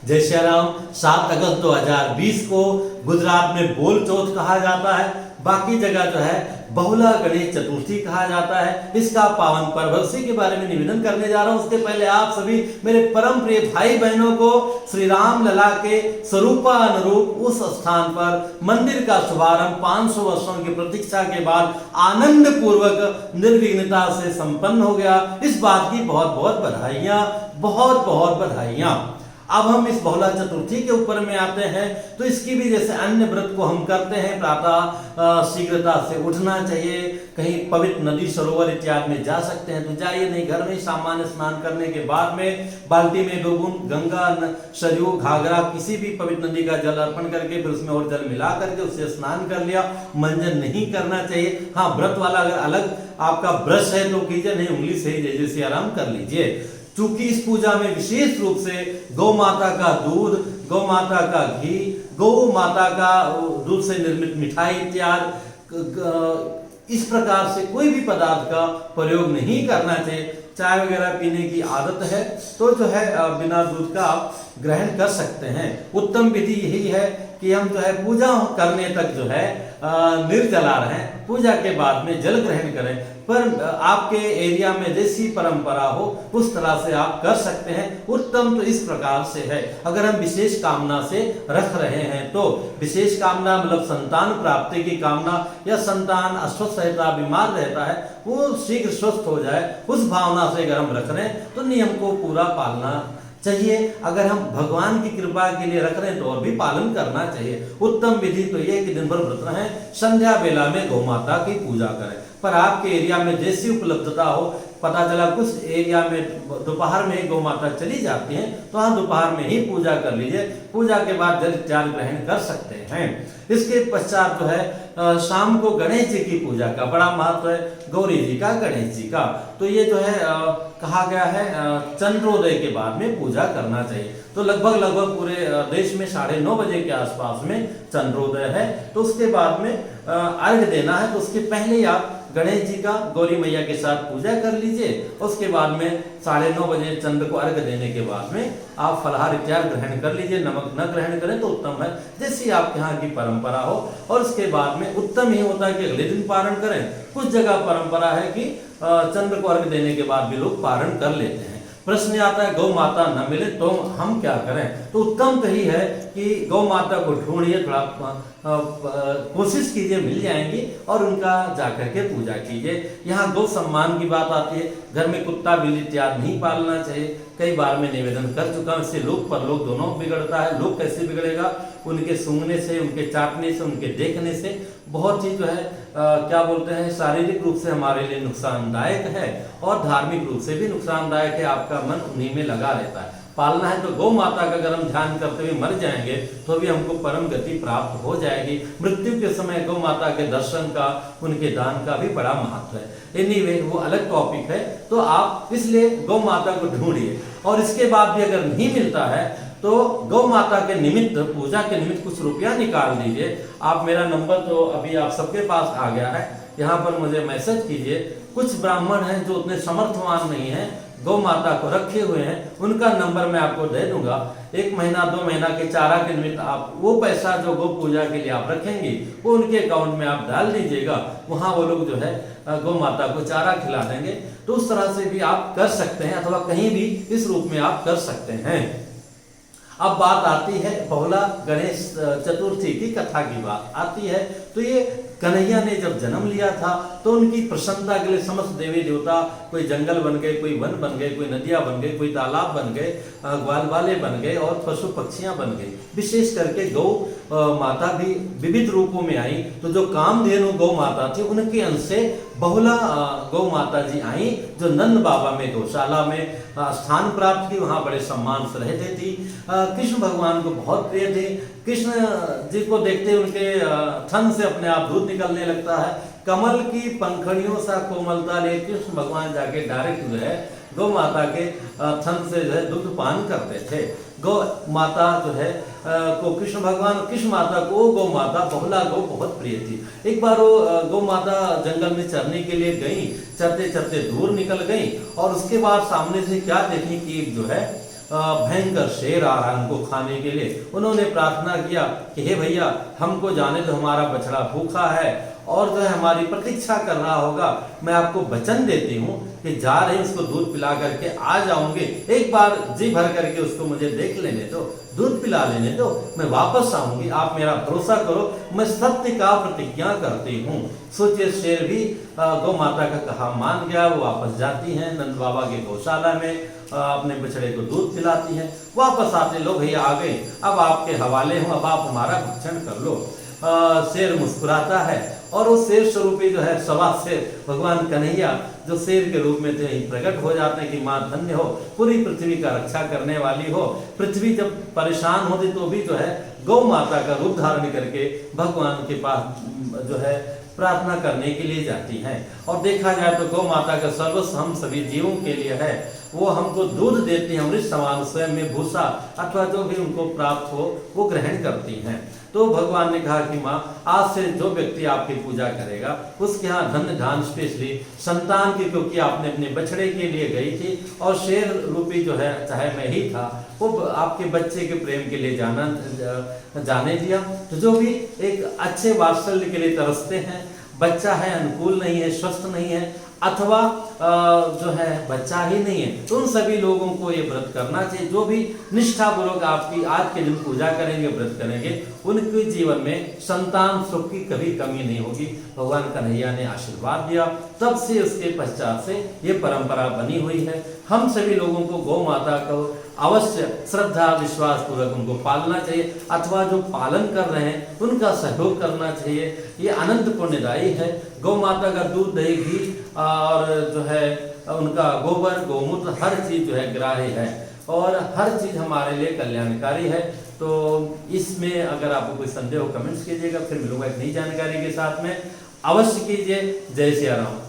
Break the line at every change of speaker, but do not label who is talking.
जय श्री राम। 7 अगस्त 2020 को गुजरात में बोल चौथ कहा जाता है, बाकी जगह जो है बहुला गणेश चतुर्थी कहा जाता है। इसका पावन पर्व उसी के बारे में निवेदन करने जा रहा हूं। उसके पहले आप सभी मेरे परम प्रिय भाई बहनों को श्री राम लला के स्वरूपानुरूप उस स्थान पर मंदिर का शुभारंभ 500 वर्षों की प्रतीक्षा के बाद आनंद पूर्वक निर्विघ्नता से संपन्न हो गया। इस बात की बहुत बहुत बधाइयां, बहुत बहुत बधाइयां। अब हम इस बहुला चतुर्थी के ऊपर में आते हैं, तो इसकी भी जैसे अन्य व्रत को हम करते हैं, प्रातः शीघ्रता से उठना चाहिए, कहीं पवित्र नदी सरोवर इत्यादि में जा सकते हैं तो जाइए, नहीं घर में सामान्य स्नान करने के बाद में बाल्टी में 2 बूंद गंगा, सरयू, घाघरा किसी भी पवित्र नदी का जल अर्पण करके फिर उसमें और जल मिला करके उससे स्नान कर लिया। मंजन नहीं करना चाहिए। हाँ, व्रत वाला अगर अलग आपका ब्रश है तो कीजिए, नहीं उंगली से ही जैसे आराम कर लीजिए। चूंकि इस पूजा में विशेष रूप से गौ माता का दूध, गौ माता का घी, गौ माता का दूध से निर्मित मिठाई इत्यादि इस प्रकार से कोई भी पदार्थ का प्रयोग नहीं करना चाहिए। चाय वगैरह पीने की आदत है तो जो है बिना दूध का आप ग्रहण कर सकते हैं। उत्तम विधि यही है कि हम जो है पूजा करने तक जो है निर्जला रहें, पूजा के बाद में जल ग्रहण करें। पर आपके एरिया में जैसी परंपरा हो उस तरह से आप कर सकते हैं। उत्तम तो इस प्रकार से है, अगर हम विशेष कामना से रख रहे हैं तो विशेष कामना मतलब संतान प्राप्ति की कामना या संतान अस्वस्थ रहता, बीमार रहता है, वो शीघ्र स्वस्थ हो जाए, उस भावना से अगर हम रख रहे हैं तो नियम को पूरा पालना चाहिए। अगर हम भगवान की कृपा के लिए रख रहे हैं तो और भी पालन करना चाहिए। उत्तम विधि तो ये कि दिन भर व्रत रहें, संध्या बेला में गौ माता की पूजा करें। पर आपके एरिया में जैसी उपलब्धता हो, पता चला कुछ एरिया में दोपहर में ही गौ माता चली जाती है तो हाँ दोपहर में ही पूजा कर लीजिए। पूजा के बाद जल त्याग ग्रहण कर सकते हैं। इसके पश्चात जो है शाम को गणेश जी की पूजा का बड़ा महत्व है, गौरी जी का, गणेश जी का। तो ये जो है कहा गया है चंद्रोदय के बाद में पूजा करना चाहिए। तो लगभग पूरे देश में 9:30 बजे के आसपास में चंद्रोदय है, तो उसके बाद में अर्घ्य देना है। तो उसके पहले ही आप गणेश जी का, गौरी मैया के साथ पूजा कर लीजिए। उसके बाद में 9:30 बजे चंद्र को अर्घ्य देने के बाद में आप फलाहार इत्यादि ग्रहण कर लीजिए। नमक न ग्रहण करें तो उत्तम है, जैसी आपके यहाँ की परंपरा हो। और उसके बाद में उत्तम ही होता है कि अगले दिन पारण करें। कुछ जगह परंपरा है कि चंद्र को अर्घ्य देने के बाद भी लोग पारण कर लेते हैं। प्रश्न आता है गौ माता न मिले तो हम क्या करें? तो उत्तम तो ही है कि गौ माता को ढूंढिए, थोड़ा कोशिश कीजिए, मिल जाएंगी और उनका जाकर के पूजा कीजिए। यहाँ गौ सम्मान की बात आती है, घर में कुत्ता बिल्ली इत्यादि नहीं पालना चाहिए। कई बार मैं निवेदन कर चुका हूँ, इससे लोक परलोक दोनों बिगड़ता है। लोक कैसे बिगड़ेगा? उनके सूंघने से, उनके चाटने से, उनके देखने से बहुत ही जो है क्या बोलते हैं, शारीरिक रूप से हमारे लिए नुकसानदायक है और धार्मिक रूप से भी नुकसानदायक है। आपका मन उन्हीं में लगा रहता है। पालना है तो गौ माता का अगर हम ध्यान करते हुए मर जाएंगे तो भी हमको परम गति प्राप्त हो जाएगी। मृत्यु के समय गौ माता के दर्शन का, उनके दान का भी बड़ा महत्व है। एनीवे वो अलग टॉपिक है। तो आप इसलिए गौ माता को ढूंढिए और इसके बाद भी अगर नहीं मिलता है तो गौ माता के निमित्त, पूजा के निमित्त कुछ रुपया निकाल दीजिए। आप, मेरा नंबर तो अभी आप सबके पास आ गया है, यहाँ पर मुझे मैसेज कीजिए। कुछ ब्राह्मण हैं जो उतने समर्थवान नहीं है, गौ माता को रखे हुए हैं, उनका नंबर मैं आपको दे दूंगा। 1 महीना 2 महीना के चारा के निमित्त आप वो पैसा जो गौ पूजा के लिए आप रखेंगे वो उनके अकाउंट में आप डाल दीजिएगा। वहां वो लोग जो है गौ माता को चारा खिला देंगे। तो उस तरह से भी आप कर सकते हैं, अथवा कहीं भी इस रूप में आप कर सकते हैं। अब बात आती है बहुला गणेश चतुर्थी की कथा की बात आती है। तो ये कन्हैया ने जब जन्म लिया था तो उनकी प्रसन्नता के लिए समस्त देवी देवता, कोई जंगल बन गए, कोई वन बन गए, कोई नदियां बन गए, कोई तालाब बन गए, ग्वालवाले बन गए और पशु पक्षियां बन गई। विशेष करके गौ माता भी विविध रूपों में आई। तो जो कामधेनु गौ माता थी उनके अंश से बहुला गौ माता जी आई, जो नंद बाबा में गौशाला में स्थान प्राप्त की, वहां बड़े सम्मान से रहते थी। कृष्ण भगवान को बहुत प्रिय थे। कृष्ण जी को देखते उनके थन से अपने आप दूध निकलने लगता है। कमल की पंखड़ियों सा कोमलता ले कृष्ण भगवान जाके डायरेक्ट जो है गौ माता के थन से जो है दूध पान करते थे। गौ माता जो है को कृष्ण भगवान, कृष्ण माता को गौ माता, बहुला गौ बहुत प्रिय थी। एक बार वो गौ माता जंगल में चरने के लिए गई, चरते चरते दूर निकल गई और उसके बाद सामने से क्या देखी कि जो है भयंकर शेर आ रहा है उनको खाने के लिए। उन्होंने प्रार्थना किया कि हे भैया, हमको जाने दो, हमारा बछड़ा भूखा है और जो है हमारी प्रतीक्षा कर रहा होगा। मैं आपको वचन देती हूँ कि जा रहे उसको दूध पिला करके आ जाऊंगे, एक बार जी भर करके उसको मुझे देख लेने दो, दूध पिला लेने दो, मैं वापस आऊंगी, आप मेरा भरोसा करो, मैं सत्य का प्रतिज्ञा करती हूँ। सोचिए, शेर भी गौ माता का कहा मान गया। वो वापस जाती हैं नंद बाबा के गौशाला में, अपने बछड़े को दूध पिलाती हैं, वापस आते, लो भैया आ गए, अब आपके हवाले हूँ, अब आप हमारा भक्षण कर लो। शेर मुस्कुराता है और उस शेर स्वरूपी जो है सवा शेर भगवान कन्हैया जो शेर के रूप में थे प्रकट हो जाते हैं कि माँ धन्य हो, पूरी पृथ्वी का रक्षा करने वाली हो। पृथ्वी जब परेशान होती तो भी जो है गौ माता का रूप धारण करके भगवान के पास जो है प्रार्थना करने के लिए जाती हैं। और देखा जाए तो गौ माता का सर्वस्व हम सभी जीवों के लिए है। वो हमको दूध देती है, अमृत समान, स्वयं में भूसा अथवा जो भी उनको प्राप्त हो वो ग्रहण करती हैं। तो भगवान ने कहा कि माँ, आज से जो व्यक्ति आपकी पूजा करेगा उसके यहाँ धन धान स्पेशली संतान की, क्योंकि आपने अपने बछड़े के लिए गई थी और शेर रूपी जो है चाहे मैं ही था, वो आपके बच्चे के प्रेम के लिए जाने दिया। तो जो भी एक अच्छे वात्सल्य के लिए तरसते हैं, बच्चा है अनुकूल नहीं है, स्वस्थ नहीं है, अथवा जो है बच्चा ही नहीं है, तो उन सभी लोगों को ये व्रत करना चाहिए। जो भी निष्ठापूर्वक आपकी आज के दिन पूजा करेंगे, व्रत करेंगे, उनके जीवन में संतान सुख की कभी कमी नहीं होगी। भगवान कन्हैया ने आशीर्वाद दिया, तब से उसके पश्चात से ये परंपरा बनी हुई है। हम सभी लोगों को गौ माता को अवश्य श्रद्धा विश्वास पूर्वक उनको पालना चाहिए, अथवा जो पालन कर रहे हैं उनका सहयोग करना चाहिए। ये अनंत पुण्यदायी है। गौ माता का दूध, दही, घी और जो है उनका गोबर, गोमूत्र, हर चीज जो है ग्राह्य है और हर चीज हमारे लिए कल्याणकारी है। तो इसमें अगर आपको कोई संदेह हो कमेंट्स कीजिएगा, फिर मिलूंगा एक नई जानकारी के साथ में। अवश्य कीजिए। जय सिया राम।